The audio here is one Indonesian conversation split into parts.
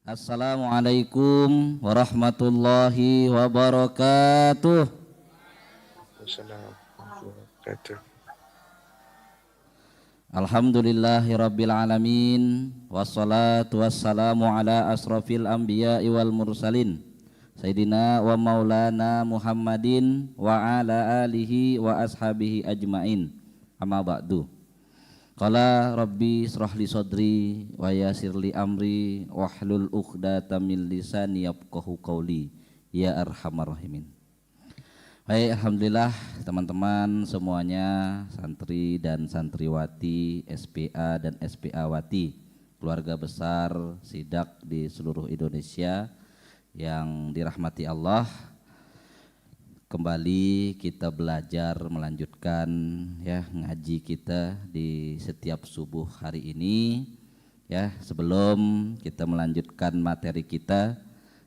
Assalamualaikum warahmatullahi wabarakatuh. Assalamualaikum. Alhamdulillahirabbil alamin wassalatu wassalamu ala asrafil anbiya'i wal mursalin Sayyidina wa maulana Muhammadin wa ala alihi wa ashabihi ajmain. Amma ba'du. Qala rabbi israhli sadri wa yassirli amri wahlul 'uqdatam min lisani yafqahu qawli ya arhamar rahimin. Baik, alhamdulillah teman-teman semuanya, santri dan santriwati, SPA dan SPAwati, keluarga besar Sidak di seluruh Indonesia yang dirahmati Allah. Kembali kita belajar melanjutkan ya ngaji kita di setiap subuh hari ini ya. Sebelum kita melanjutkan materi kita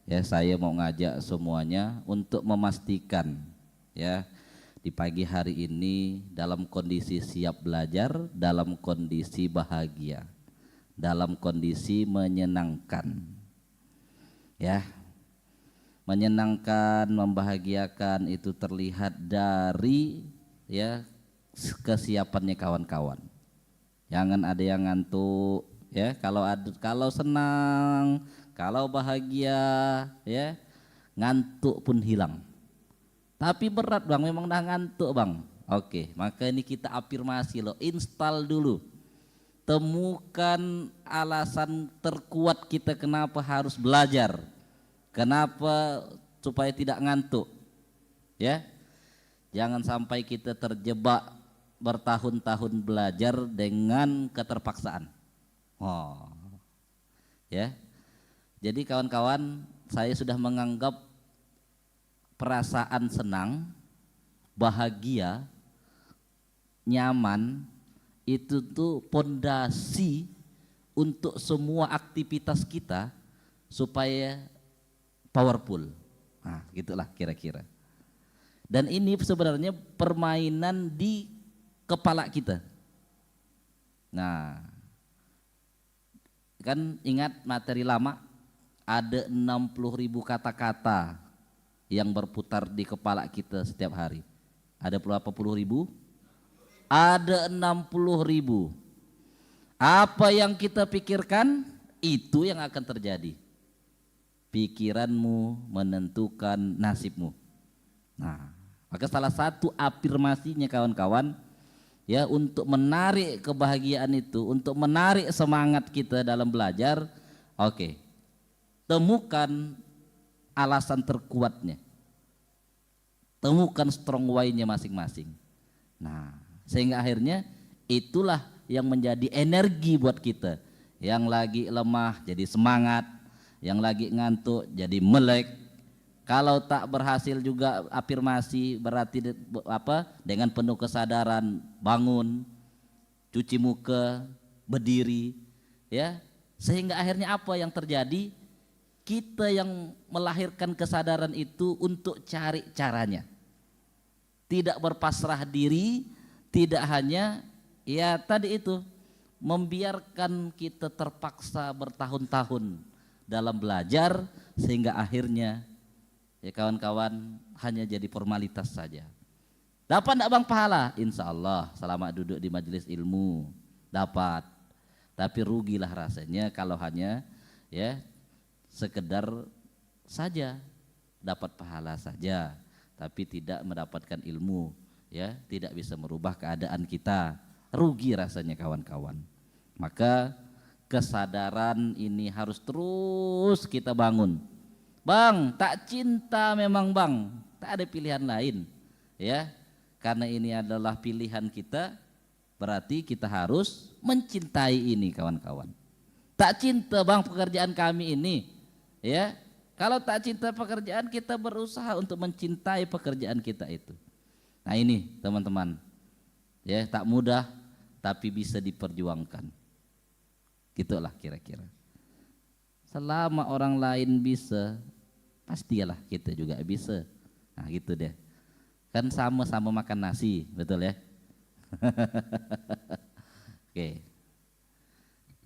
ya, saya mau ngajak semuanya untuk memastikan ya di pagi hari ini dalam kondisi siap belajar, dalam kondisi bahagia, dalam kondisi menyenangkan ya. Menyenangkan, membahagiakan itu terlihat dari ya kesiapannya kawan-kawan. Jangan ada yang ngantuk ya. Kalau senang, kalau bahagia ya, ngantuk pun hilang. Tapi berat bang, memang dah ngantuk bang. Oke, maka ini kita afirmasi loh, install dulu. Temukan alasan terkuat kita kenapa harus belajar. Kenapa? Supaya tidak ngantuk ya. Jangan sampai kita terjebak bertahun-tahun belajar dengan keterpaksaan. Oh ya. Jadi kawan-kawan, saya sudah menganggap perasaan senang, bahagia, nyaman itu tuh pondasi untuk semua aktivitas kita supaya powerful. Nah, gitulah kira-kira. Dan ini sebenarnya permainan di kepala kita. Nah, kan ingat materi lama ada 60.000 kata-kata yang berputar di kepala kita setiap hari. Ada berapa puluh ribu? Ada 60.000. Apa yang kita pikirkan itu yang akan terjadi. Pikiranmu menentukan nasibmu. Nah, maka salah satu afirmasinya kawan-kawan ya, untuk menarik kebahagiaan itu, untuk menarik semangat kita dalam belajar, oke, temukan alasan terkuatnya, temukan strong why-nya masing-masing. Nah, sehingga akhirnya itulah yang menjadi energi buat kita. Yang lagi lemah jadi semangat, yang lagi ngantuk jadi melek. Kalau tak berhasil juga afirmasi, berarti apa? Dengan penuh kesadaran bangun, cuci muka, berdiri, ya. Sehingga akhirnya apa yang terjadi? Kita yang melahirkan kesadaran itu untuk cari caranya. Tidak berpasrah diri, tidak hanya ya tadi itu membiarkan kita terpaksa bertahun-tahun dalam belajar sehingga akhirnya ya kawan-kawan hanya jadi formalitas saja. Dapat enggak bang pahala? Insya Allah selama duduk di majelis ilmu dapat. Tapi rugilah rasanya kalau hanya ya sekedar saja dapat pahala saja, tapi tidak mendapatkan ilmu ya, tidak bisa merubah keadaan kita. Rugi rasanya kawan-kawan. Maka kesadaran ini harus terus kita bangun. Bang, tak cinta memang bang, tak ada pilihan lain ya. Karena ini adalah pilihan kita, berarti kita harus mencintai ini kawan-kawan. Tak cinta bang pekerjaan kami ini ya. Kalau tak cinta pekerjaan, kita berusaha untuk mencintai pekerjaan kita itu. Nah ini teman-teman ya, tak mudah tapi bisa diperjuangkan. Gitulah kira-kira. Selama orang lain bisa, pastilah kita juga bisa. Nah gitu deh. Kan sama-sama makan nasi, betul ya? Oke.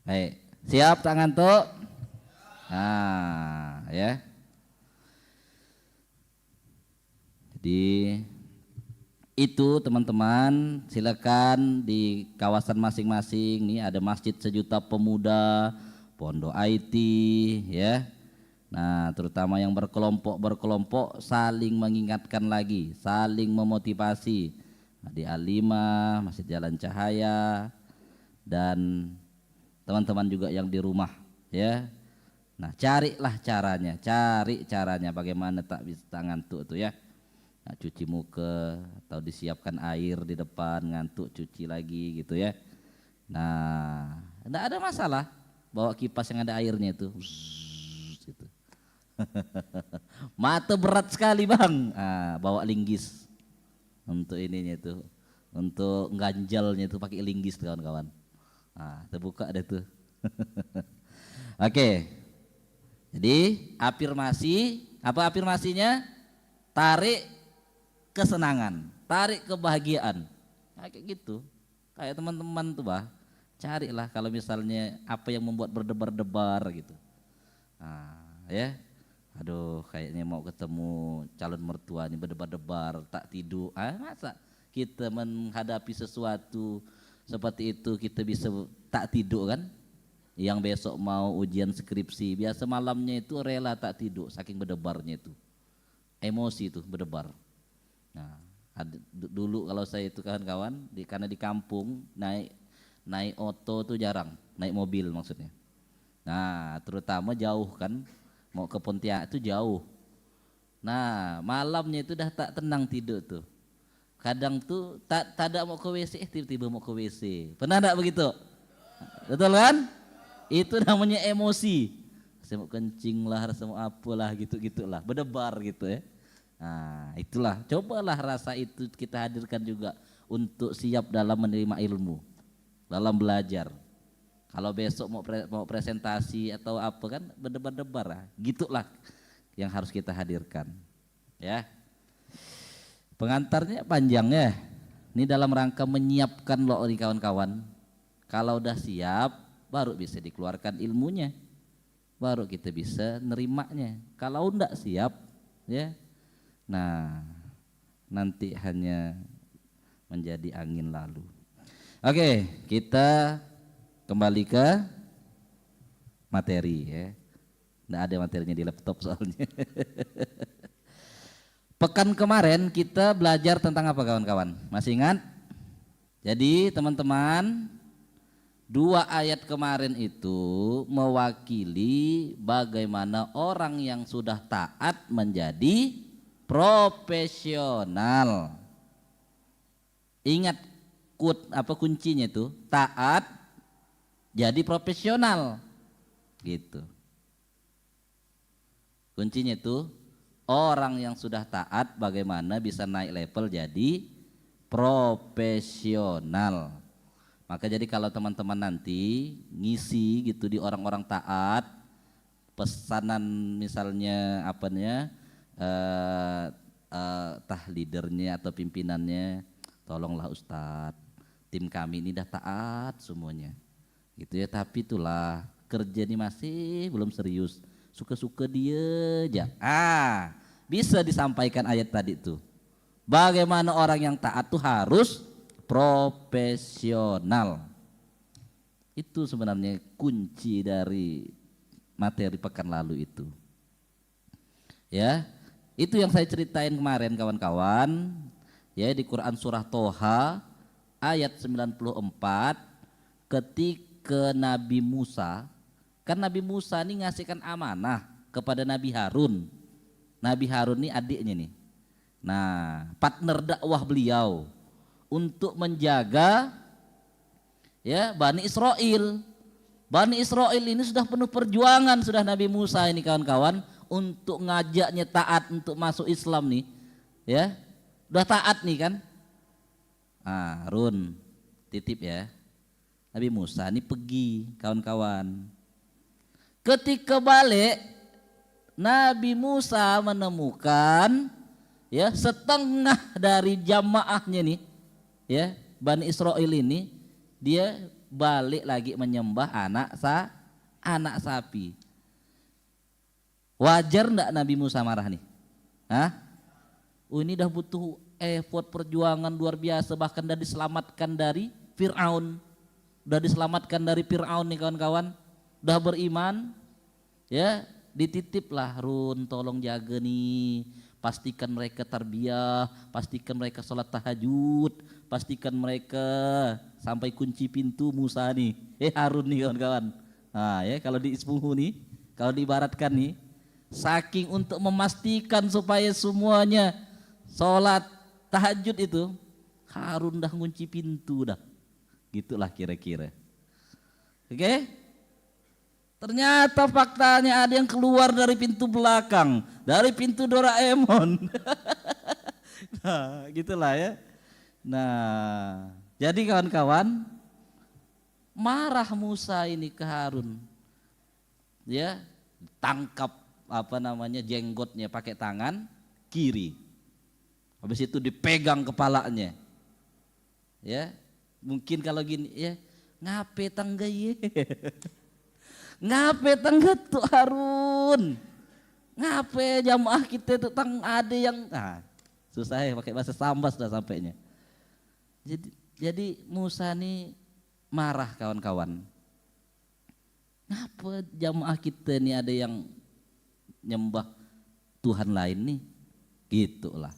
Baik, siap tak ngantuk? Ya. Jadi itu teman-teman, silakan di kawasan masing-masing nih ada Masjid Sejuta Pemuda, Pondok IT ya. Nah, terutama yang berkelompok saling mengingatkan lagi, saling memotivasi. Di A5, Masjid Jalan Cahaya dan teman-teman juga yang di rumah ya. Nah, cari caranya bagaimana tak bisa ngantuk itu ya. Nah, cuci muka atau disiapkan air di depan, ngantuk cuci lagi gitu ya. Nah, enggak ada masalah bawa kipas yang ada airnya itu. Gitu. Mata berat sekali bang, bawa linggis untuk ininya itu, untuk ganjalnya itu pakai linggis kawan-kawan. Terbuka deh tuh. Oke, jadi afirmasi, apa afirmasinya? Tarik kesenangan, tarik kebahagiaan, kayak gitu. Kayak teman-teman tuh bah, carilah kalau misalnya apa yang membuat berdebar-debar gitu. Ya, aduh kayaknya mau ketemu calon mertua ini berdebar-debar, tak tidur. Masa kita menghadapi sesuatu seperti itu kita bisa tak tidur kan? Yang besok mau ujian skripsi, biasa malamnya itu rela tak tidur, saking berdebarnya itu, emosi itu berdebar. Nah, dulu kalau saya itu kawan-kawan, karena di kampung naik oto tuh jarang, naik mobil maksudnya. Nah, terutama jauh kan, mau ke Pontianak itu jauh. Nah, malamnya itu dah tak tenang tidur tuh. Kadang tuh tak ada mau ke WC, tiba-tiba mau ke WC. Pernah enggak begitu? Betul kan? Itu namanya emosi. Saya mau kencing lah, saya mau apalah gitu-gitulah, berdebar gitu ya. Nah, itulah, cobalah rasa itu kita hadirkan juga untuk siap dalam menerima ilmu, dalam belajar. Kalau besok mau presentasi atau apa kan berdebar-debar, gitulah yang harus kita hadirkan. Ya, pengantarnya panjang ya. Ini dalam rangka menyiapkan loh nih kawan-kawan. Kalau udah siap, baru bisa dikeluarkan ilmunya, baru kita bisa nerimanya. Kalau enggak siap, ya. Nah, nanti hanya menjadi angin lalu. Oke, kita kembali ke materi ya. Nggak ada materinya di laptop soalnya. Pekan kemarin kita belajar tentang apa kawan-kawan? Masih ingat? Jadi teman-teman, 2 ayat kemarin itu mewakili bagaimana orang yang sudah taat menjadi profesional. Ingat kuncinya itu, taat jadi profesional gitu. Kuncinya itu orang yang sudah taat bagaimana bisa naik level jadi profesional. Maka jadi kalau teman-teman nanti ngisi gitu di orang-orang taat, pesanan misalnya tah leadernya atau pimpinannya, tolonglah Ustadz, tim kami ini dah taat semuanya gitu ya, tapi itulah kerja ini masih belum serius, suka-suka dia aja. Bisa disampaikan ayat tadi tuh, bagaimana orang yang taat tuh harus profesional. Itu sebenarnya kunci dari materi pekan lalu itu. Ya, itu yang saya ceritain kemarin kawan-kawan. Ya, di Quran surah Toha ayat 94, ketika Nabi Musa, kan Nabi Musa ini ngasihkan amanah kepada Nabi Harun. Nabi Harun ini adiknya nih. Nah, partner dakwah beliau untuk menjaga ya Bani Israel. Bani Israel ini sudah penuh perjuangan sudah Nabi Musa ini kawan-kawan untuk ngajaknya taat untuk masuk Islam nih. Ya. Udah taat nih kan. Harun titip ya. Nabi Musa ini pergi kawan-kawan. Ketika balik Nabi Musa menemukan ya setengah dari jamaahnya nih ya Bani Israel ini dia balik lagi menyembah anak sapi. Wajar enggak Nabi Musa marah nih? Hah? Ini dah butuh effort perjuangan luar biasa, bahkan dah diselamatkan dari Fir'aun. Udah diselamatkan dari Fir'aun nih kawan-kawan. Udah beriman, ya dititiplah, Run tolong jaga nih. Pastikan mereka tarbiyah, pastikan mereka sholat tahajud, pastikan mereka sampai kunci pintu Musa nih. Harun nih kawan-kawan. Nah ya kalau di Ismuhu nih, kalau diibaratkan nih, saking untuk memastikan supaya semuanya sholat tahajud itu, Harun dah kunci pintu dah. Gitulah kira-kira. Oke? Ternyata faktanya ada yang keluar dari pintu belakang, dari pintu Doraemon. Nah, gitulah ya. Nah, jadi kawan-kawan, marah Musa ini ke Harun. Ya, tangkap jenggotnya pakai tangan kiri. Habis itu dipegang kepalanya. Ya, mungkin kalau gini ya, ngape tangga ye. Ngape tangga tuh Harun? Ngape jamaah kita tuh ada yang susah ya pakai bahasa Samba sudah sampainya. Jadi Musa nih marah kawan-kawan. Ngapa jamaah kita nih ada yang nyembah Tuhan lain nih? Gitulah.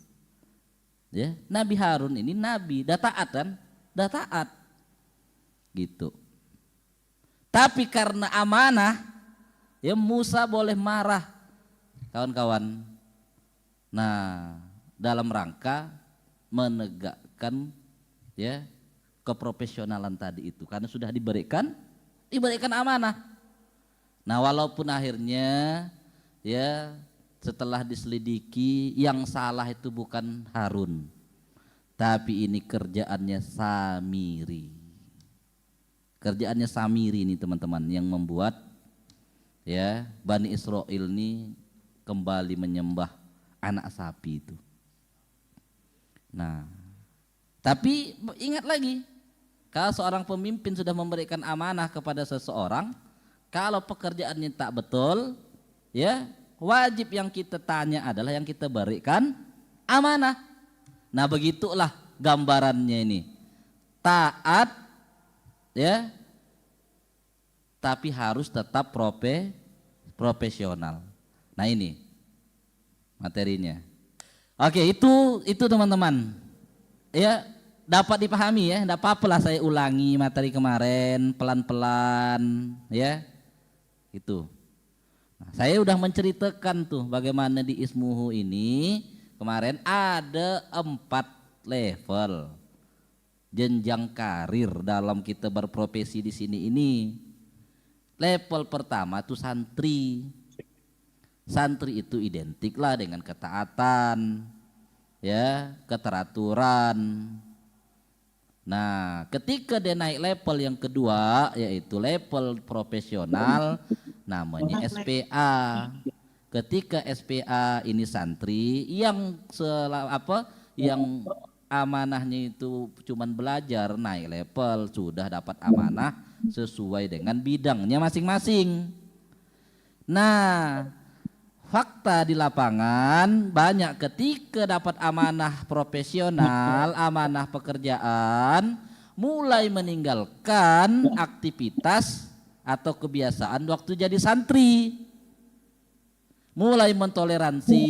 Ya, Nabi Harun ini nabi, dah taat kan? Dah taat. Gitu. Tapi karena amanah, ya Musa boleh marah, kawan-kawan. Nah, dalam rangka menegakkan ya keprofesionalan tadi itu, karena sudah diberikan amanah. Nah, walaupun akhirnya ya setelah diselidiki yang salah itu bukan Harun, tapi ini kerjaannya Samiri. Kerjaannya Samiri ini teman-teman yang membuat ya Bani Israel ini kembali menyembah anak sapi itu. Nah, tapi ingat lagi, kalau seorang pemimpin sudah memberikan amanah kepada seseorang, kalau pekerjaannya tak betul, ya wajib yang kita tanya adalah yang kita berikan amanah. Nah, begitulah gambarannya ini. Taat ya, tapi harus tetap profesional. Nah ini materinya. Oke, itu teman-teman. Ya, dapat dipahami ya, enggak apa-apa lah saya ulangi materi kemarin pelan-pelan ya. Itu. Nah, saya udah menceritakan tuh bagaimana di Ismuhu ini kemarin ada 4 level jenjang karir dalam kita berprofesi di sini ini. Level pertama tuh santri. Santri itu identiklah dengan ketaatan, ya, keteraturan. Nah, ketika dia naik level yang kedua, yaitu level profesional, namanya SPA. Ketika SPA ini santri yang yang amanahnya itu cuman belajar, naik level sudah dapat amanah sesuai dengan bidangnya masing-masing. Nah, fakta di lapangan banyak ketika dapat amanah profesional, amanah pekerjaan, mulai meninggalkan aktivitas atau kebiasaan waktu jadi santri. Mulai mentoleransi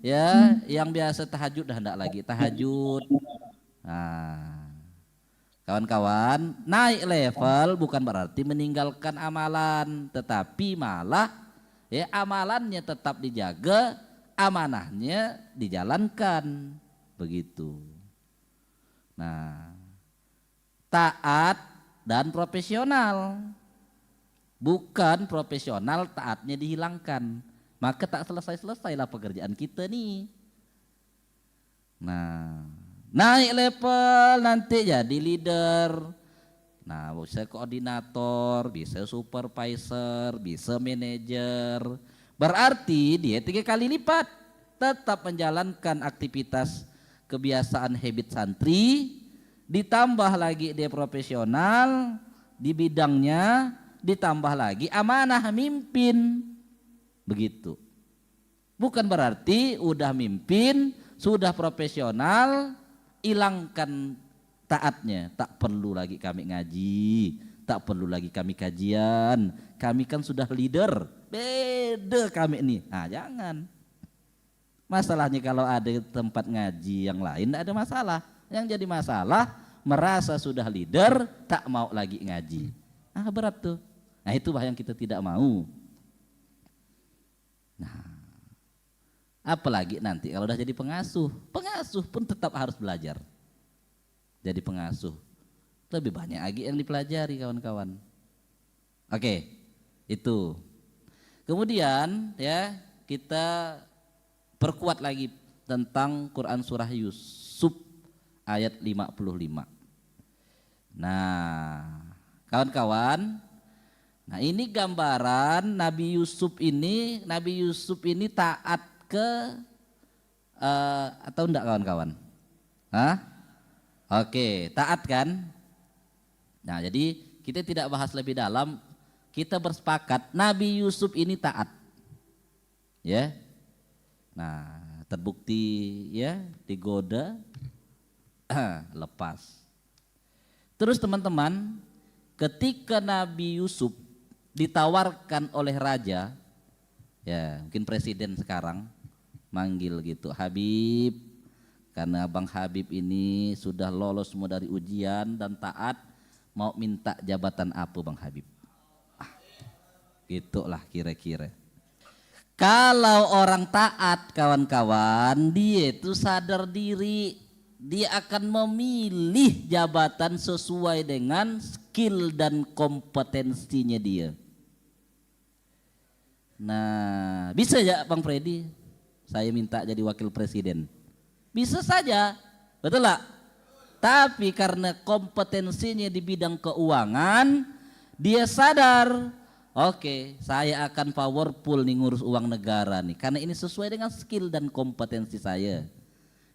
ya, yang biasa tahajud dah enggak lagi tahajud. Nah, kawan-kawan, naik level bukan berarti meninggalkan amalan, tetapi malah ya amalannya tetap dijaga, amanahnya dijalankan, begitu. Nah, taat dan profesional, bukan profesional taatnya dihilangkan, maka tak selesai-selesailah pekerjaan kita nih. Nah, naik level nanti jadi leader. Nah, bisa koordinator, bisa supervisor, bisa manajer. Berarti dia 3 kali lipat tetap menjalankan aktivitas kebiasaan habit santri, ditambah lagi dia profesional di bidangnya, ditambah lagi amanah mimpin. Begitu. Bukan berarti udah mimpin, sudah profesional, hilangkan taatnya. Tak perlu lagi kami ngaji, tak perlu lagi kami kajian. Kami kan sudah leader, beda kami ini. Nah jangan. Masalahnya kalau ada tempat ngaji yang lain tidak ada masalah. Yang jadi masalah merasa sudah leader, tak mau lagi ngaji. Ah berat tuh. Nah itulah yang kita tidak mau. Nah apalagi nanti kalau udah jadi pengasuh, pengasuh pun tetap harus belajar. Jadi pengasuh lebih banyak lagi yang dipelajari kawan-kawan. Oke, itu. Kemudian ya kita perkuat lagi tentang Quran surah Yusuf ayat 55. Nah, kawan-kawan, nah ini gambaran Nabi Yusuf ini taat ke atau enggak kawan-kawan? Hah? Oke, taat kan? Nah, jadi kita tidak bahas lebih dalam, kita bersepakat Nabi Yusuf ini taat. Ya. Nah, terbukti ya digoda lepas. Terus teman-teman, ketika Nabi Yusuf ditawarkan oleh raja, ya mungkin presiden sekarang manggil gitu, Habib, karena Bang Habib ini sudah lolos semua dari ujian dan taat, mau minta jabatan apa Bang Habib? Gitulah kira-kira. Kalau orang taat kawan-kawan, dia itu sadar diri, dia akan memilih jabatan sesuai dengan skill dan kompetensinya dia. Nah, bisa ya Bang Freddy, saya minta jadi wakil presiden. Bisa saja, betul lah. Tapi karena kompetensinya di bidang keuangan, dia sadar, oke, saya akan powerful nih ngurus uang negara nih, karena ini sesuai dengan skill dan kompetensi saya.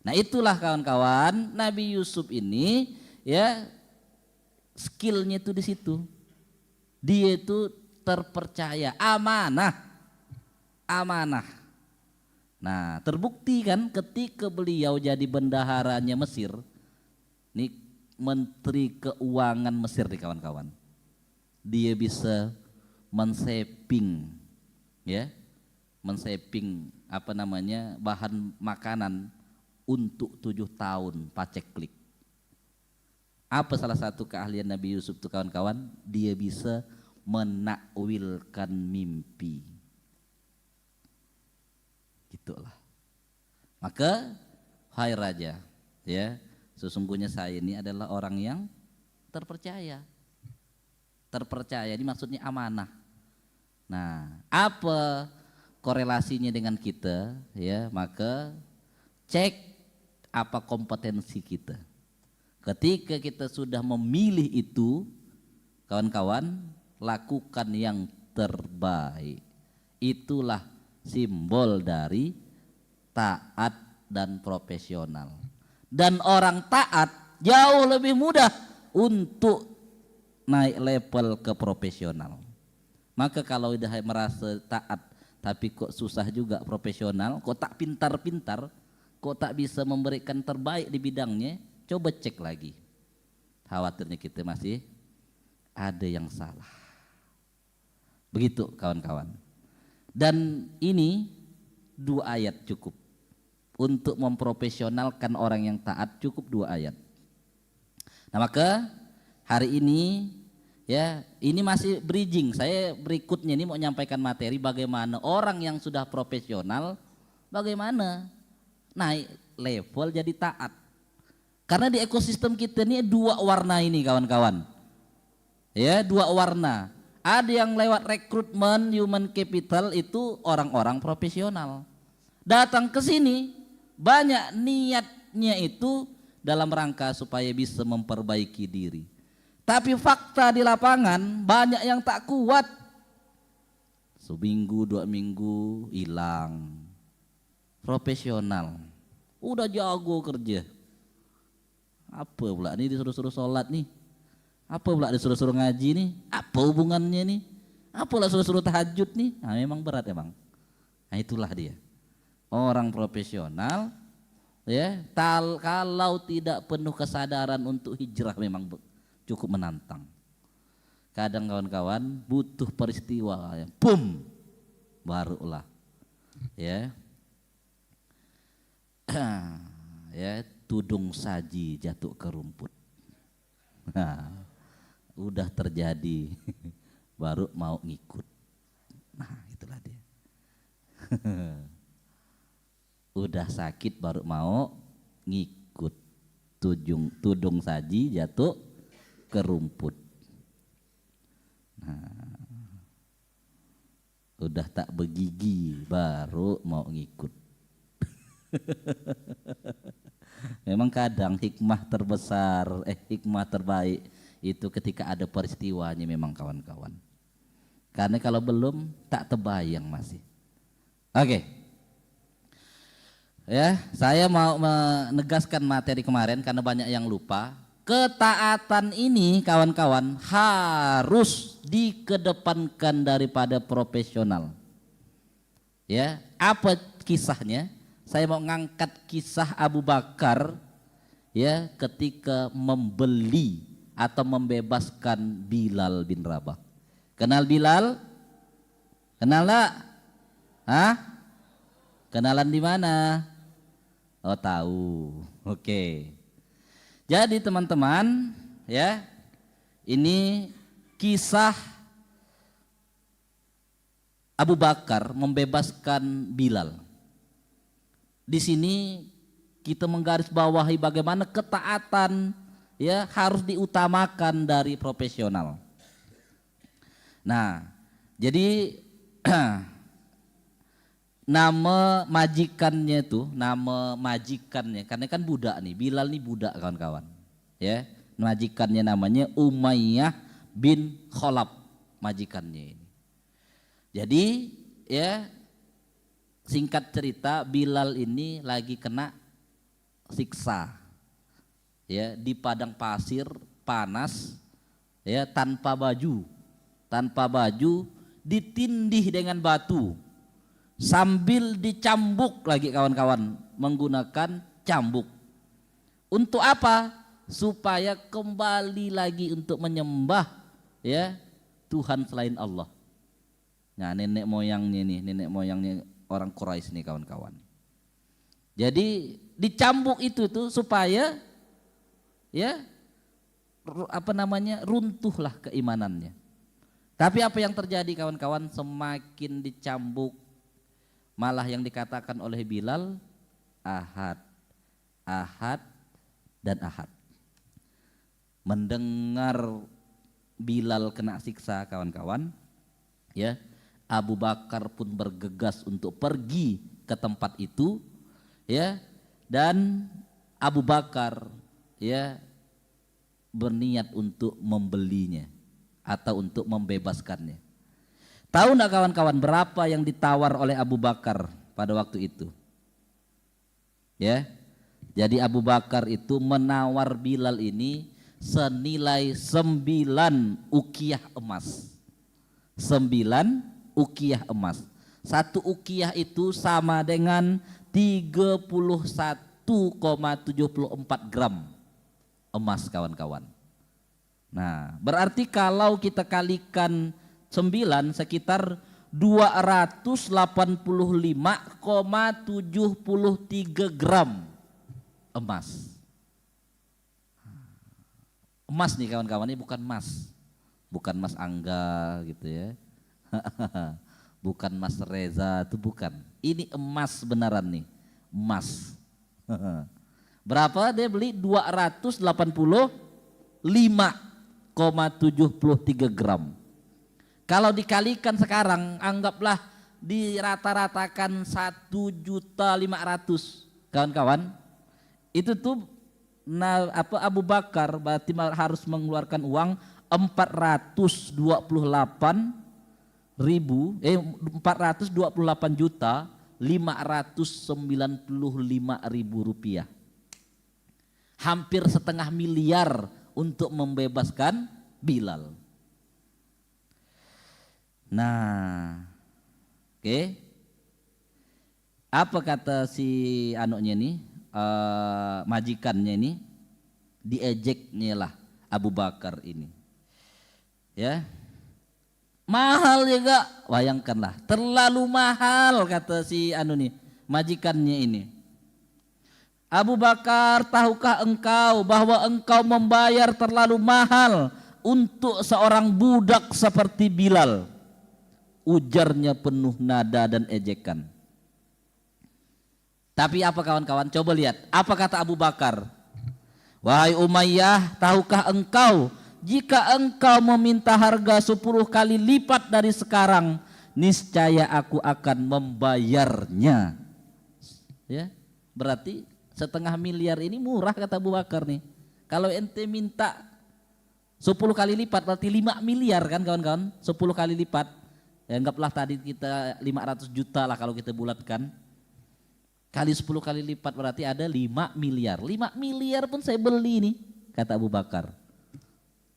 Nah itulah kawan-kawan, Nabi Yusuf ini ya skillnya itu di situ. Dia itu terpercaya, amanah. Nah terbukti kan ketika beliau jadi bendaharanya Mesir, nih menteri keuangan Mesir nih kawan-kawan, dia bisa mensaving ya, mensaving bahan makanan untuk 7 tahun paceklik. Apa salah satu keahlian Nabi Yusuf itu kawan-kawan? Dia bisa menakwilkan mimpi. Gitulah. Maka hai raja, ya, sesungguhnya saya ini adalah orang yang terpercaya. Terpercaya ini maksudnya amanah. Nah, apa korelasinya dengan kita? Ya, maka cek apa kompetensi kita. Ketika kita sudah memilih itu, kawan-kawan, lakukan yang terbaik. Itulah simbol dari taat dan profesional. Dan orang taat jauh lebih mudah untuk naik level ke profesional. Maka kalau udah merasa taat tapi kok susah juga profesional, kok tak pintar-pintar, kok tak bisa memberikan terbaik di bidangnya, coba cek lagi. Khawatirnya kita masih ada yang salah. Begitu kawan-kawan. Dan ini 2 ayat cukup. Untuk memprofesionalkan orang yang taat cukup 2 ayat. Nah maka hari ini ya ini masih bridging. Saya berikutnya ini mau menyampaikan materi bagaimana orang yang sudah profesional bagaimana naik level jadi taat. Karena di ekosistem kita ini 2 warna ini kawan-kawan. Ya 2 warna. Ada yang lewat rekrutmen human capital itu orang-orang profesional. Datang ke sini banyak niatnya itu dalam rangka supaya bisa memperbaiki diri. Tapi fakta di lapangan banyak yang tak kuat. Seminggu 2 minggu hilang. Profesional. Udah jago kerja. Apa pula nih disuruh-suruh sholat nih? Apa pula disuruh-suruh ngaji nih? Apa hubungannya nih? Apa pula suruh-suruh tahajud nih? Nah memang berat emang. Nah itulah dia. Orang profesional ya, kalau tidak penuh kesadaran untuk hijrah memang cukup menantang. Kadang kawan-kawan butuh peristiwa ya, boom, barulah ya. Ya, tudung saji jatuh ke rumput. Nah, udah terjadi baru mau ngikut. Nah, itulah dia. Udah sakit baru mau ngikut. Tudung saji jatuh ke rumput. Nah, udah tak begigi baru mau ngikut. Memang kadang hikmah terbesar, hikmah terbaik itu ketika ada peristiwanya memang kawan-kawan. Karena kalau belum tak terbayang masih. Oke. Ya, saya mau menegaskan materi kemarin karena banyak yang lupa. Ketaatan ini kawan-kawan harus dikedepankan daripada profesional. Ya, apa kisahnya? Saya mau ngangkat kisah Abu Bakar ya ketika membeli atau membebaskan Bilal bin Rabah. Kenal Bilal? Kenal enggak? Hah? Kenalan di mana? Oh tahu. Oke. Jadi teman-teman ya, ini kisah Abu Bakar membebaskan Bilal. Di sini kita menggarisbawahi bagaimana ketaatan ya harus diutamakan dari profesional. Nah, jadi nama majikannya karena kan budak nih, Bilal nih budak kawan-kawan. Ya, majikannya namanya Umayyah bin Khalaf, majikannya ini. Jadi ya singkat cerita Bilal ini lagi kena siksa ya di padang pasir panas ya tanpa baju ditindih dengan batu sambil dicambuk lagi kawan-kawan menggunakan cambuk. Untuk apa? Supaya kembali lagi untuk menyembah ya Tuhan selain Allah. Nah, nenek moyangnya orang Quraisy nih kawan-kawan. Jadi dicambuk itu tuh supaya ya runtuhlah keimanannya. Tapi apa yang terjadi kawan-kawan, semakin dicambuk malah yang dikatakan oleh Bilal ahad dan ahad. Mendengar Bilal kena siksa kawan-kawan ya, Abu Bakar pun bergegas untuk pergi ke tempat itu ya, dan Abu Bakar ya berniat untuk membelinya atau untuk membebaskannya. Tahu enggak kawan-kawan berapa yang ditawar oleh Abu Bakar pada waktu itu? Ya. Jadi Abu Bakar itu menawar Bilal ini senilai 9 ukiyah emas. 9 ukiyah emas. 1 ukiyah itu sama dengan 31,74 gram emas kawan-kawan. Nah, berarti kalau kita kalikan 9 sekitar 285,73 gram emas. Emas nih kawan-kawan, ini bukan emas. Bukan Mas Angga gitu ya. Bukan Mas Reza, itu bukan. Ini emas beneran nih, emas. Berapa dia beli? 285,73 gram. Kalau dikalikan sekarang, anggaplah dirata-ratakan 1.500.000 kawan-kawan. Itu tuh Abu Bakar berarti harus mengeluarkan uang 428.595.000 rupiah. Hampir setengah miliar untuk membebaskan Bilal. Nah, oke. Apa kata si anunya nih, majikannya ini, diejeknya lah Abu Bakar ini. Ya, mahal juga, bayangkanlah, terlalu mahal kata si anu nih, majikannya ini. Abu Bakar, tahukah engkau bahwa engkau membayar terlalu mahal untuk seorang budak seperti Bilal? Ujarnya penuh nada dan ejekan. Tapi apa kawan-kawan, coba lihat apa kata Abu Bakar. Wahai Umayyah, tahukah engkau jika engkau meminta harga 10 kali lipat dari sekarang, niscaya aku akan membayarnya. Ya, berarti 1,5 miliar ini murah kata Abu Bakar nih. Kalau ente minta 10 kali lipat berarti 5 miliar kan kawan-kawan, 10 kali lipat. Ya, anggaplah tadi kita 500 juta lah kalau kita bulatkan. Kali 10 kali lipat berarti ada 5 miliar. 5 miliar pun saya beli nih kata Abu Bakar.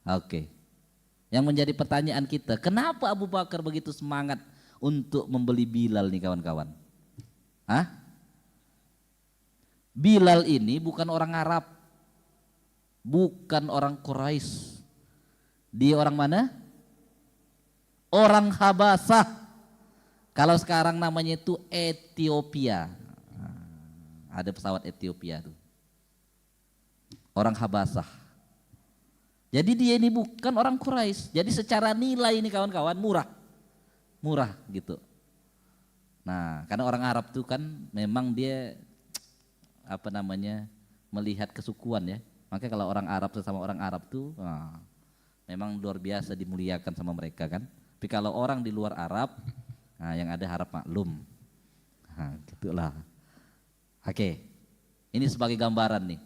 Oke. Yang menjadi pertanyaan kita, kenapa Abu Bakar begitu semangat untuk membeli Bilal nih kawan-kawan? Hah? Bilal ini bukan orang Arab, bukan orang Quraisy. Dia orang mana? Orang Habasah. Kalau sekarang namanya itu Ethiopia. Ada pesawat Ethiopia tuh. Orang Habasah. Jadi dia ini bukan orang Quraisy. Jadi secara nilai ini kawan-kawan murah. Murah gitu. Nah, karena orang Arab tuh kan memang dia melihat kesukuan ya. Makanya kalau orang Arab sesama orang Arab tuh memang luar biasa dimuliakan sama mereka kan. Tapi kalau orang di luar Arab, yang ada harap maklum. Gitulah. Oke, ini sebagai gambaran nih.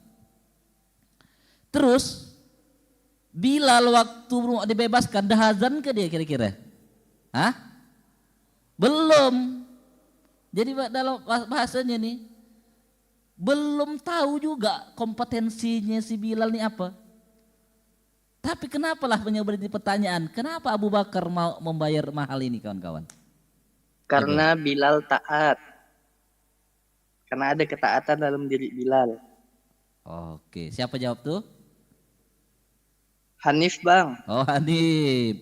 Terus Bilal waktu dibebaskan dah azan ke dia kira-kira? Belum. Jadi dalam bahasanya nih, belum tahu juga kompetensinya si Bilal ini apa. Tapi kenapalah menjadi pertanyaan, kenapa Abu Bakar mau membayar mahal ini kawan-kawan? Karena Bilal taat. Karena ada ketaatan dalam diri Bilal. Oke, siapa jawab tuh? Hanif bang. Oh Hanif.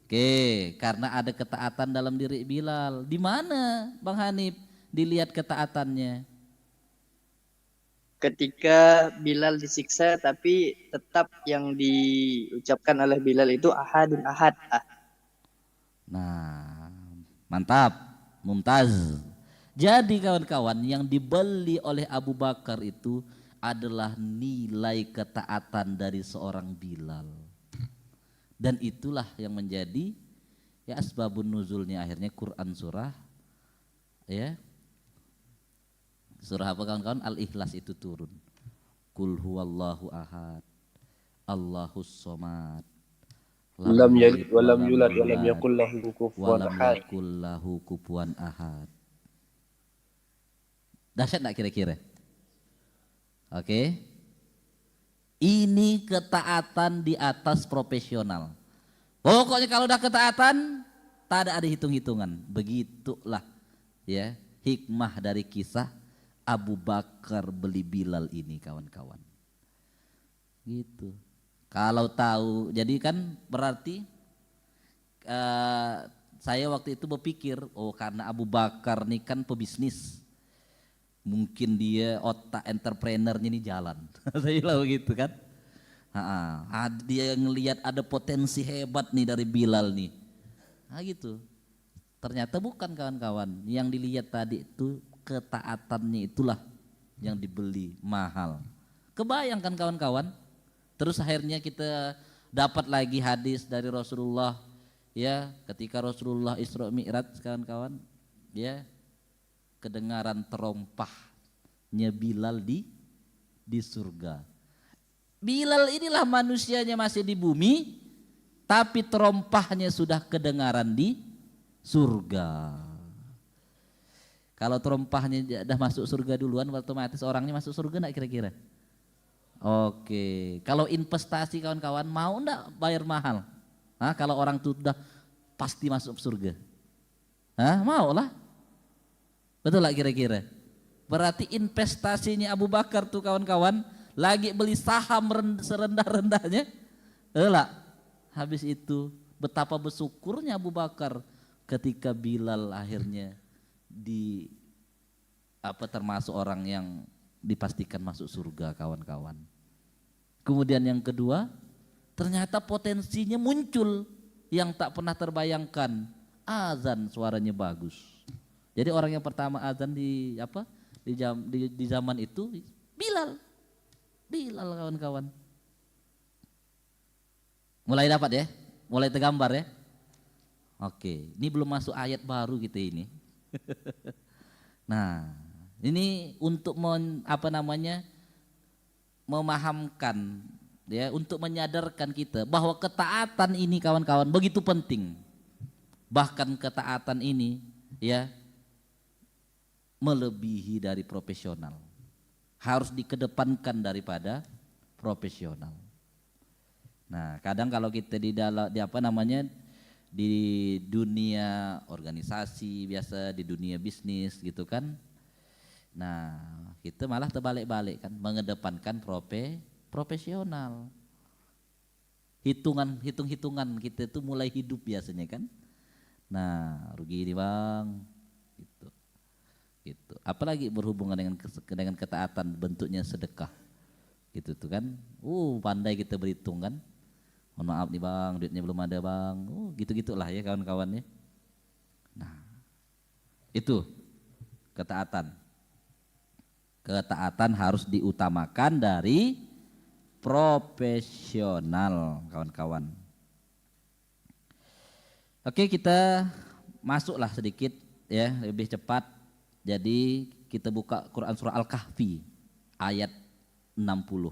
Oke, karena ada ketaatan dalam diri Bilal. Di mana Bang Hanif dilihat ketaatannya? Ketika Bilal disiksa tapi tetap yang diucapkan oleh Bilal itu ahadun ahad. Nah, mantap, mumtaz. Jadi kawan-kawan, yang dibeli oleh Abu Bakar itu adalah nilai ketaatan dari seorang Bilal. Dan itulah yang menjadi ya asbabun nuzulnya akhirnya Quran surah ya. Surah apa kawan-kawan? Al-Ikhlas itu turun. Qul huwallahu ahad, Allahus somad, lam yalid wa lam yulad wa lam yakul lahu kufuwan ahad. Dahsyat enggak kira-kira? Oke. Ini ketaatan di atas profesional. Pokoknya kalau udah ketaatan, tak ada hitung-hitungan. Begitulah ya hikmah dari kisah Abu Bakar beli Bilal ini kawan-kawan. Gitu. Kalau tahu, jadi kan berarti saya waktu itu berpikir, oh karena Abu Bakar ini kan pebisnis. Mungkin dia otak entrepreneurnya ini jalan. Saya bilang begitu kan. Dia ngelihat ada potensi hebat nih dari Bilal nih. Gitu. Ternyata bukan kawan-kawan. Yang dilihat tadi itu ketaatannya itulah yang dibeli mahal. Kebayangkan kawan-kawan. Terus akhirnya kita dapat lagi hadis dari Rasulullah ya, ketika Rasulullah Isra Mi'raj kawan-kawan ya, kedengaran terompahnya Bilal di surga. Bilal inilah manusianya masih di bumi, tapi terompahnya sudah kedengaran di surga. Kalau terompahnya sudah masuk surga duluan, otomatis orangnya masuk surga enggak kira-kira? Oke, kalau investasi kawan-kawan mau enggak bayar mahal? Kalau orang itu sudah pasti masuk surga? Mau lah. Betul lah kira-kira? Berarti investasinya Abu Bakar tuh kawan-kawan lagi beli saham serendah-rendahnya. Lah, habis itu betapa bersyukurnya Abu Bakar ketika Bilal akhirnya termasuk orang yang dipastikan masuk surga kawan-kawan. Kemudian yang kedua, ternyata potensinya muncul yang tak pernah terbayangkan. Azan suaranya bagus. Jadi orang yang pertama azan di zaman itu Bilal kawan-kawan. Mulai dapat ya, mulai tergambar ya. Oke, ini belum masuk ayat baru kita ini. Nah, ini untuk memahamkan ya, untuk menyadarkan kita bahwa ketaatan ini kawan-kawan begitu penting. Bahkan ketaatan ini ya melebihi dari profesional. Harus dikedepankan daripada profesional. Nah, kadang kalau kita di dunia organisasi biasa, di dunia bisnis gitu kan. Nah, kita malah terbalik-balik kan, mengedepankan profesional. Hitung-hitungan kita itu mulai hidup biasanya kan. Nah, rugi ini bang, gitu. Apalagi berhubungan dengan ketaatan, bentuknya sedekah, gitu tuh kan. Pandai kita berhitung kan. Mohon maaf nih bang, duitnya belum ada bang. Gitu-gitulah ya kawan-kawan ya. Nah, itu ketaatan. Ketaatan harus diutamakan dari profesional kawan-kawan. Oke, kita masuklah sedikit ya, lebih cepat. Jadi kita buka Quran surah Al-Kahfi ayat 60.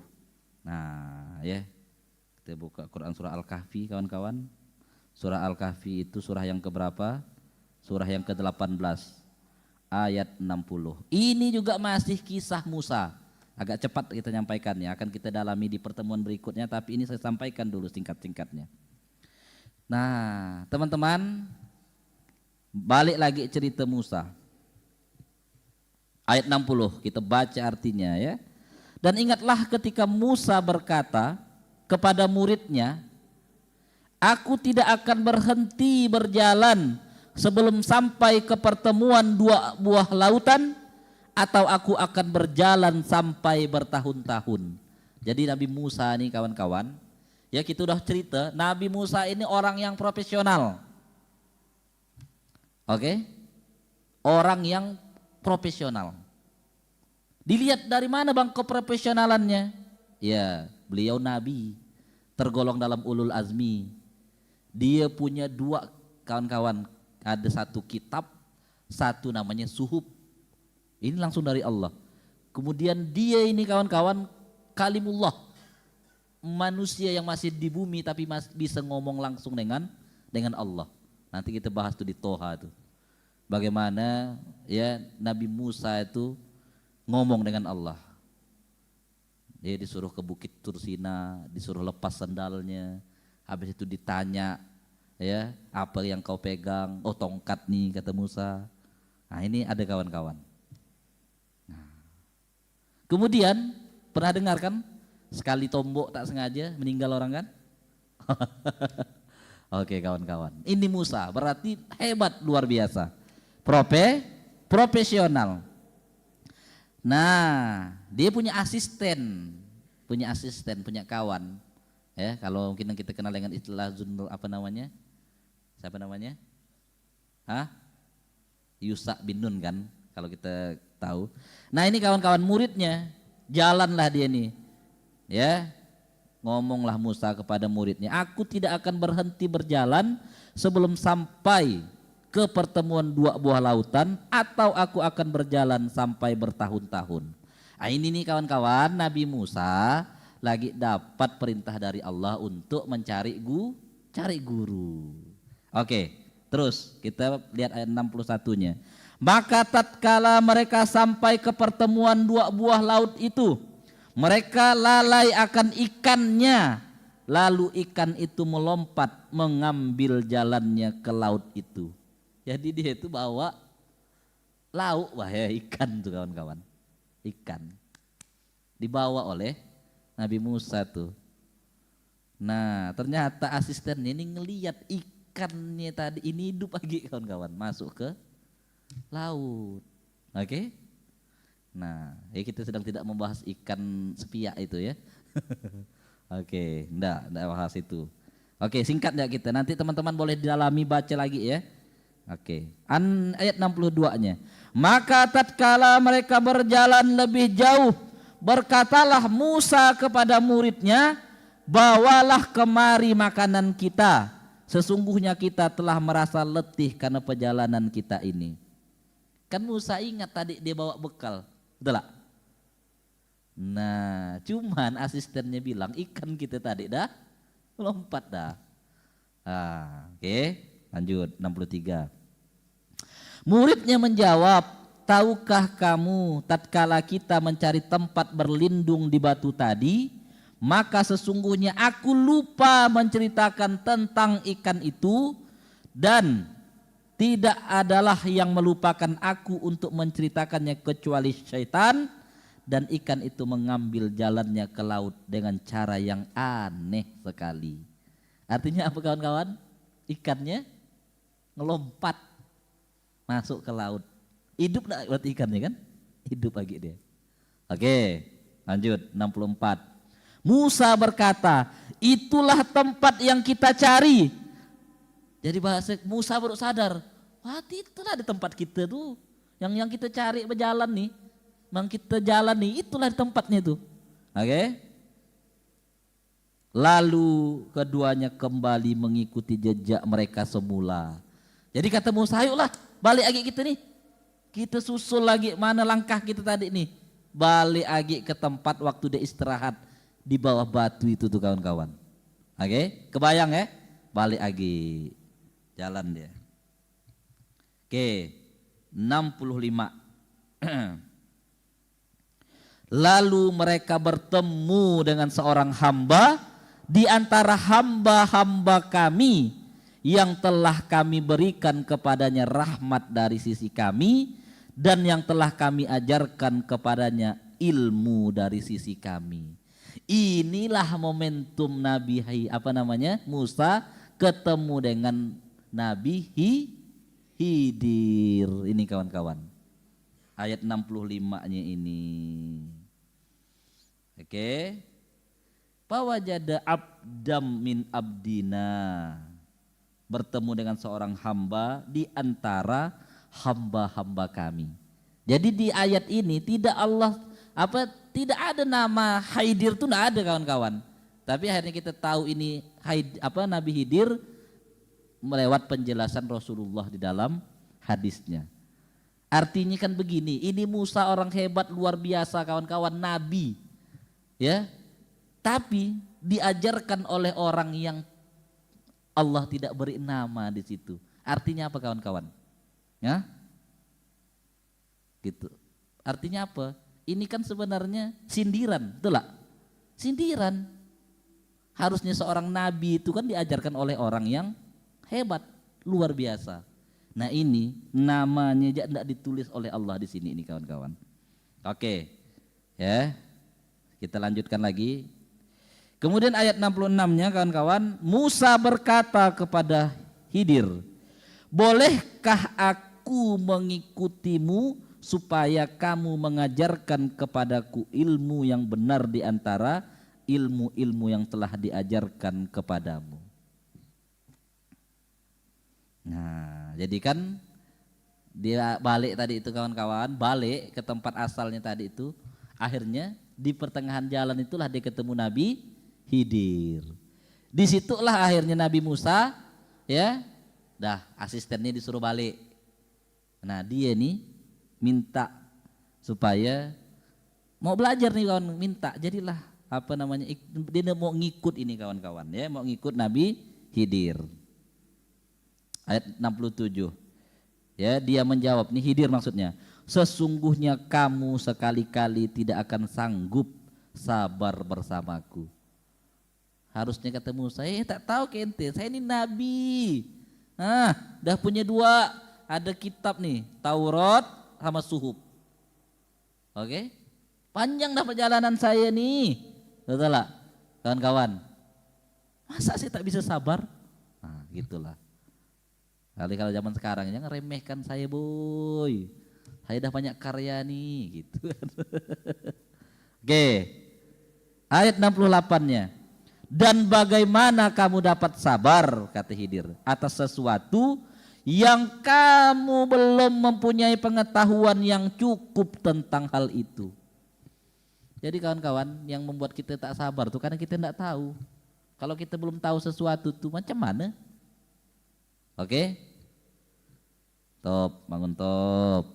Nah, ya. Kita buka Quran surah Al-Kahfi kawan-kawan. Surah Al-Kahfi itu surah yang keberapa? Surah yang ke-18 ayat 60. Ini juga masih kisah Musa. Agak cepat kita nyampaikannya, akan kita dalami di pertemuan berikutnya, tapi ini saya sampaikan dulu singkat-singkatnya. Nah, teman-teman, balik lagi cerita Musa. Ayat 60, kita baca artinya ya. Dan ingatlah ketika Musa berkata kepada muridnya, aku tidak akan berhenti berjalan sebelum sampai ke pertemuan dua buah lautan, atau aku akan berjalan sampai bertahun-tahun. Jadi Nabi Musa nih kawan-kawan, ya kita udah cerita, Nabi Musa ini orang yang profesional. Oke? Orang yang profesional. Dilihat dari mana bang keprofesionalannya? Ya, beliau Nabi, tergolong dalam ulul azmi. Dia punya dua kawan-kawan, ada satu kitab, satu namanya suhuf. Ini langsung dari Allah. Kemudian dia ini kawan-kawan kalimullah, manusia yang masih di bumi tapi bisa ngomong langsung dengan Allah. Nanti kita bahas tuh di Toha tuh. Bagaimana ya Nabi Musa itu ngomong dengan Allah. Dia disuruh ke Bukit Tursina, disuruh lepas sandalnya, habis itu ditanya, ya apa yang kau pegang? Oh tongkat nih kata Musa. Nah ini ada kawan-kawan. Nah. Kemudian pernah dengar kan sekali tombok tak sengaja meninggal orang kan? Oke kawan-kawan, ini Musa berarti hebat luar biasa, profesional. Nah, dia punya asisten, punya kawan. Ya, kalau mungkin kita kenal dengan istilah apa namanya? Siapa namanya? Yusa bin Nun kan, kalau kita tahu. Nah, ini kawan-kawan muridnya, jalanlah dia nih. Ya. Ngomonglah Musa kepada muridnya, aku tidak akan berhenti berjalan sebelum sampai ke pertemuan dua buah lautan, atau aku akan berjalan sampai bertahun-tahun. Nah, ini nih kawan-kawan, Nabi Musa lagi dapat perintah dari Allah untuk mencari guru. Oke, terus kita lihat ayat 61-nya. Maka tatkala mereka sampai ke pertemuan dua buah laut itu, mereka lalai akan ikannya, lalu ikan itu melompat mengambil jalannya ke laut itu. Jadi dia itu bawa lauk, wah ya ikan tuh kawan-kawan. Ikan. Dibawa oleh Nabi Musa tuh. Nah ternyata asistennya ini ngelihat ikannya tadi ini hidup lagi kawan-kawan. Masuk ke laut. Oke. Nah ya kita sedang tidak membahas ikan sepiak itu ya. Oke, enggak bahas itu. Oke, singkat ya kita. Nanti teman-teman boleh didalami baca lagi ya. Oke. Ayat 62-nya. Maka tatkala mereka berjalan lebih jauh, berkatalah Musa kepada muridnya, bawalah kemari makanan kita. Sesungguhnya kita telah merasa letih karena perjalanan kita ini. Kan Musa ingat tadi dia bawa bekal, betul tak? Nah, cuman asistennya bilang ikan kita tadi dah lompat dah. Oke, lanjut 63. Muridnya menjawab, tahukah kamu tatkala kita mencari tempat berlindung di batu tadi, maka sesungguhnya aku lupa menceritakan tentang ikan itu dan tidak adalah yang melupakan aku untuk menceritakannya kecuali syaitan. Dan ikan itu mengambil jalannya ke laut dengan cara yang aneh sekali. Artinya apa kawan-kawan? Ikannya ngelompat masuk ke laut. Hidup enggak buat ikannya kan? Hidup lagi dia. Oke, lanjut 64. Musa berkata, itulah tempat yang kita cari. Jadi bahasa Musa baru sadar, wah itulah di tempat kita tuh. Yang kita cari berjalan nih. Memang kita jalan nih, itulah tempatnya itu. Oke. Lalu keduanya kembali mengikuti jejak mereka semula. Jadi kata Musa, ayolah balik lagi kita nih. Kita susul lagi mana langkah kita tadi nih. Balik lagi ke tempat waktu dia istirahat di bawah batu itu tuh kawan-kawan. Oke, kebayang ya? Balik lagi. Jalan dia. Oke, 65. Lalu mereka bertemu dengan seorang hamba di antara hamba-hamba kami yang telah kami berikan kepadanya rahmat dari sisi kami dan yang telah kami ajarkan kepadanya ilmu dari sisi kami. Inilah momentum Nabi Musa ketemu dengan Nabi Khidir. Ini kawan-kawan. Ayat 65-nya ini. Oke. Fawajada abdam min abdina. Bertemu dengan seorang hamba di antara hamba-hamba kami. Jadi di ayat ini tidak ada nama Khidir itu enggak ada kawan-kawan. Tapi akhirnya kita tahu ini Nabi Khidir melewat penjelasan Rasulullah di dalam hadisnya. Artinya kan begini, ini Musa orang hebat luar biasa kawan-kawan, nabi. Ya. Tapi diajarkan oleh orang yang Allah tidak beri nama di situ. Artinya apa kawan-kawan? Ya? Gitu. Artinya apa? Ini kan sebenarnya sindiran, betul lah? Sindiran. Harusnya seorang nabi itu kan diajarkan oleh orang yang hebat, luar biasa. Nah ini namanya tidak ditulis oleh Allah di sini ini kawan-kawan. Oke, ya kita lanjutkan lagi. Kemudian ayat 66-nya kawan-kawan, Musa berkata kepada Khidir, bolehkah aku mengikutimu supaya kamu mengajarkan kepadaku ilmu yang benar di antara ilmu-ilmu yang telah diajarkan kepadamu. Nah, jadi kan dia balik tadi itu kawan-kawan, balik ke tempat asalnya tadi itu. Akhirnya di pertengahan jalan itulah dia ketemu Nabi Khidir. Disitulah akhirnya Nabi Musa, ya, asistennya disuruh balik. Nah dia nih minta supaya mau belajar nih kawan, minta jadilah dia mau ngikut ini kawan-kawan, ya, mau ngikut Nabi Khidir. Ayat 67. Ya, dia menjawab, nih Khidir maksudnya, sesungguhnya kamu sekali-kali tidak akan sanggup sabar bersamaku. Harusnya kata Musa, tak tahu kente, saya ini nabi. Dah punya dua, ada kitab nih, Taurat sama suhub. Oke? Panjang dah perjalanan saya nih. Betul lah, kawan-kawan. Masa saya tak bisa sabar? Nah, gitulah. Kali kalau zaman sekarang jangan remehkan saya, boy. Saya dah banyak karya nih, gitu kan. Oke. Ayat 68-nya. Dan bagaimana kamu dapat sabar, kata Khidir, atas sesuatu yang kamu belum mempunyai pengetahuan yang cukup tentang hal itu. Jadi kawan-kawan, yang membuat kita tak sabar tuh karena kita tidak tahu. Kalau kita belum tahu sesuatu tuh macam mana? Oke? Top, bangun top.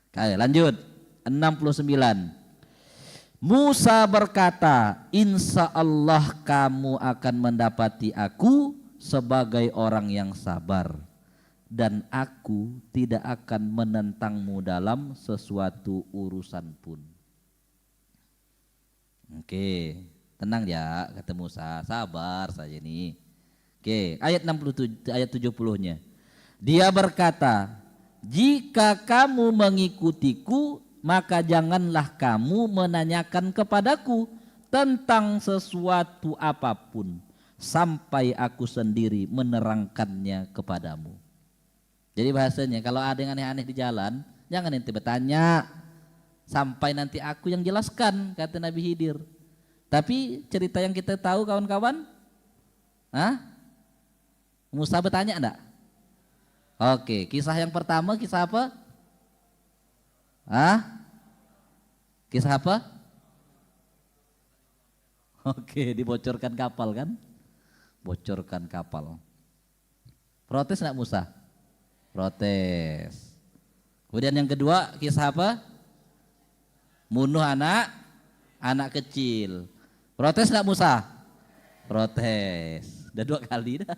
Oke, lanjut. 69. Musa berkata, insya Allah kamu akan mendapati aku sebagai orang yang sabar, dan aku tidak akan menentangmu dalam sesuatu urusan pun. Oke, tenang ya, kata Musa, sabar saja nih. Oke, ayat 67, ayat 70-nya. Dia berkata, jika kamu mengikutiku, maka janganlah kamu menanyakan kepadaku tentang sesuatu apapun sampai aku sendiri menerangkannya kepadamu. Jadi bahasanya kalau ada yang aneh-aneh di jalan, jangan ente bertanya sampai nanti aku yang jelaskan, kata Nabi Khidir. Tapi cerita yang kita tahu kawan-kawan, Musa bertanya enggak? Oke, kisah yang pertama kisah apa? Kisah apa? Oke, dibocorkan kapal kan? Bocorkan kapal. Protes enggak Musa? Protes. Kemudian yang kedua kisah apa? Bunuh anak kecil. Protes enggak Musa? Protes. Udah 2 kali dah.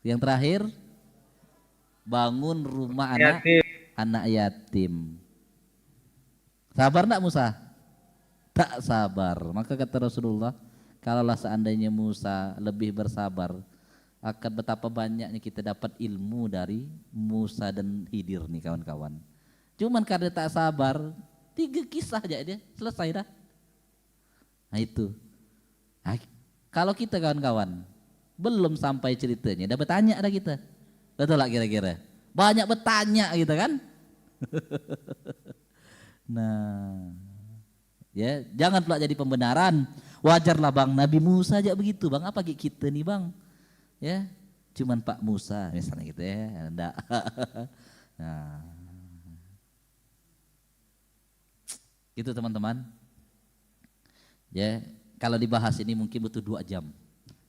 Yang terakhir bangun rumah anak yatim. Sabar enggak Musa? Tak sabar. Maka kata Rasulullah, kalaulah seandainya Musa lebih bersabar, akan betapa banyaknya kita dapat ilmu dari Musa dan Khidir nih kawan-kawan. Cuman karena tak sabar, 3 kisah aja dia selesai dah. Nah itu. Nah, kalau kita kawan-kawan belum sampai ceritanya, udah bertanya dah kita. Betul lah kira-kira. Banyak bertanya gitu kan. Nah, ya jangan pula jadi pembenaran. Wajarlah bang, Nabi Musa aja begitu bang. Apa kita nih bang? Ya, cuman Pak Musa misalnya gitu ya. Enggak. Nah, gitu teman-teman. Ya, kalau dibahas ini mungkin butuh 2 jam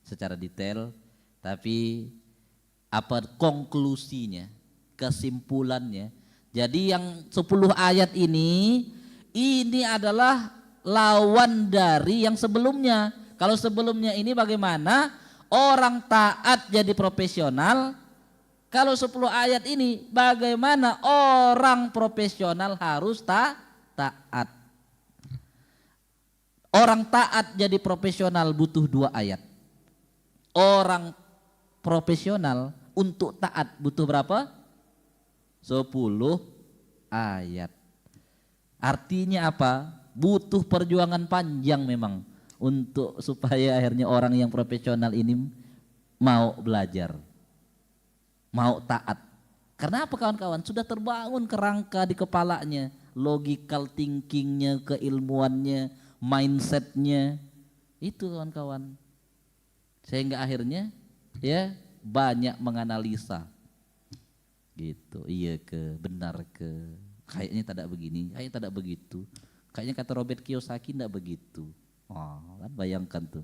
secara detail. Tapi apa konklusinya, kesimpulannya? Jadi yang 10 ayat ini adalah lawan dari yang sebelumnya. Kalau sebelumnya ini bagaimana orang taat jadi profesional, kalau 10 ayat ini bagaimana orang profesional harus taat. Orang taat jadi profesional butuh 2 ayat. Orang profesional untuk taat butuh berapa? 10 ayat. Artinya apa? Butuh perjuangan panjang memang untuk supaya akhirnya orang yang profesional ini mau belajar, mau taat. Karena apa kawan-kawan? Sudah terbangun kerangka di kepalanya, logical thinkingnya, keilmuannya, mindsetnya, itu kawan-kawan. Sehingga akhirnya ya banyak menganalisa. Gitu, iya ke, benar ke, kayaknya tidak begini, kayaknya tidak begitu, kayaknya kata Robert Kiyosaki tidak begitu. Oh, kan bayangkan tuh,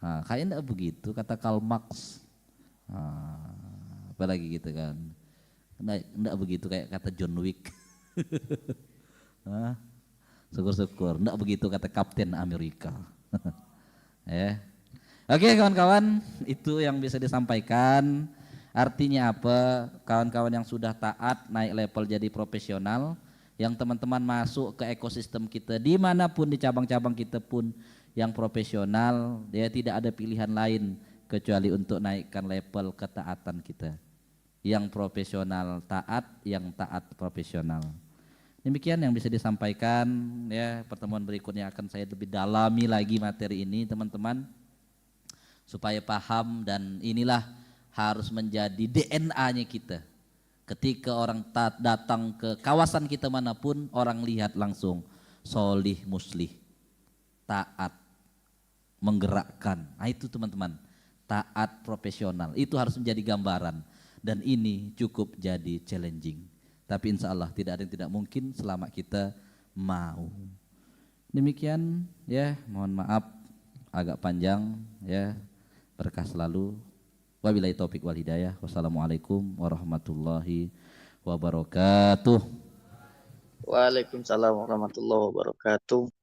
kayaknya tidak begitu kata Karl Marx, apalagi gitu kan, tidak begitu kayak kata John Wick. Syukur-syukur, tidak begitu kata Kapten Amerika. Ya. Oke kawan-kawan, itu yang bisa disampaikan. Artinya apa? Kawan-kawan yang sudah taat naik level jadi profesional, yang teman-teman masuk ke ekosistem kita dimanapun di cabang-cabang kita pun yang profesional, dia tidak ada pilihan lain kecuali untuk naikkan level ketaatan kita. yang profesional taat, yang taat profesional. Demikian yang bisa disampaikan ya. Pertemuan berikutnya akan saya lebih dalami lagi materi ini teman-teman, supaya paham, dan inilah harus menjadi DNA-nya kita. Ketika orang datang ke kawasan kita manapun, orang lihat langsung solih muslih, taat, menggerakkan. Nah itu teman-teman, taat profesional itu harus menjadi gambaran, dan ini cukup jadi challenging. Tapi insya Allah tidak ada yang tidak mungkin selama kita mau. Demikian ya, mohon maaf agak panjang ya, berkah selalu. Wabillahi taufik wal hidayah. Wassalamualaikum warahmatullahi wabarakatuh. Waalaikumsalam warahmatullahi wabarakatuh.